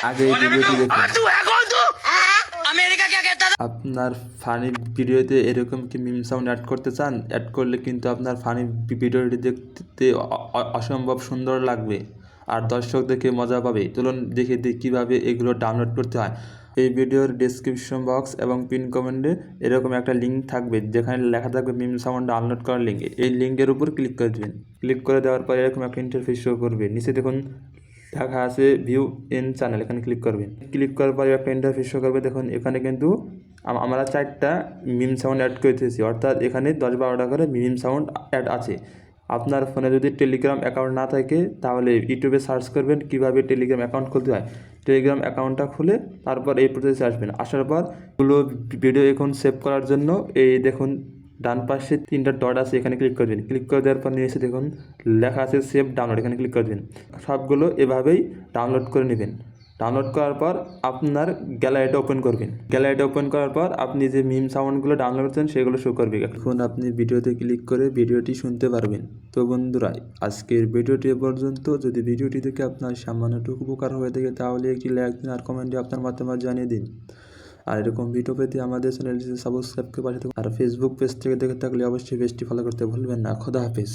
আগে এই ভিডিওটি দেখুন। আপনার ফানি ভিডিওতে এরকম কি মিম সাউন্ড অ্যাড করতে চান? অ্যাড করলে কিন্তু আপনার ফানি ভিডিওটি দেখতে অসম্ভব সুন্দর লাগবে আর দর্শক দেখে মজা পাবে। চলুন দেখে দিই কীভাবে এগুলো ডাউনলোড করতে হয়। এই ভিডিওর ডেসক্রিপশন বক্স এবং পিন কমেন্টে এরকম একটা লিঙ্ক থাকবে যেখানে লেখা থাকবে মিম সাউন্ড ডাউনলোড করার লিঙ্ক। এই লিঙ্কের উপর ক্লিক করে দেবেন। ক্লিক করে দেওয়ার পরে এরকম একটা ইন্টারফেস শো করবে। নিচে দেখুন লেখা আছে ভিউ ইন চ্যানেল, এখানে ক্লিক করবেন। ক্লিক করার পরে একটা ইন্টারফেস শো করবে। দেখুন এখানে কিন্তু আমরা 4টা মিম সাউন্ড অ্যাড করতেছি, অর্থাৎ এখানে 10-12টা করে মিম সাউন্ড অ্যাড আছে। আপনার ফোনে যদি টেলিগ্রাম অ্যাকাউন্ট না থাকে তাহলে ইউটিউবে সার্চ করবেন কীভাবে টেলিগ্রাম অ্যাকাউন্ট খুলতে হয়। টেলিগ্রাম অ্যাকাউন্টটা খুলে তারপর এই প্রসেসে আসবেন। আসার পর পুরো ভিডিও এখন সেভ করার জন্য এই দেখুন ডান পাশে 3টা ডট আছে, এখানে ক্লিক করবেন। ক্লিক করে দেওয়ার পর নিয়ে এসে দেখুন লেখা আছে সেভ ডাউনলোড, এখানে ক্লিক করবেন। সবগুলো এভাবেই ডাউনলোড করে নেবেন। ডাউনলোড করার পর আপনার গ্যালারিটা ওপেন করবেন। গ্যালারিটা ওপেন করার পর আপনি যে মিম সাউন্ডগুলো ডাউনলোড করছেন সেগুলো শো করবে। এখন আপনি ভিডিওতে ক্লিক করে ভিডিওটি শুনতে পারবেন। তো বন্ধুরা, আজকের ভিডিওটি এ পর্যন্ত। যদি ভিডিওটি থেকে আপনার সামান্যটুকু উপকার হয়ে থাকে তাহলে একটি লাইক দিন আর কমেন্টে আপনার মতামত জানিয়ে দিন। আর এরকম ভিডিও পেতে আমাদের চ্যানেলটি সাবস্ক্রাইব করে পাশে থাকুন। আর ফেসবুক পেজ থেকে দেখে থাকলে অবশ্যই পেজটি ফলো করতে ভুলবেন না। খোদা হাফেজ।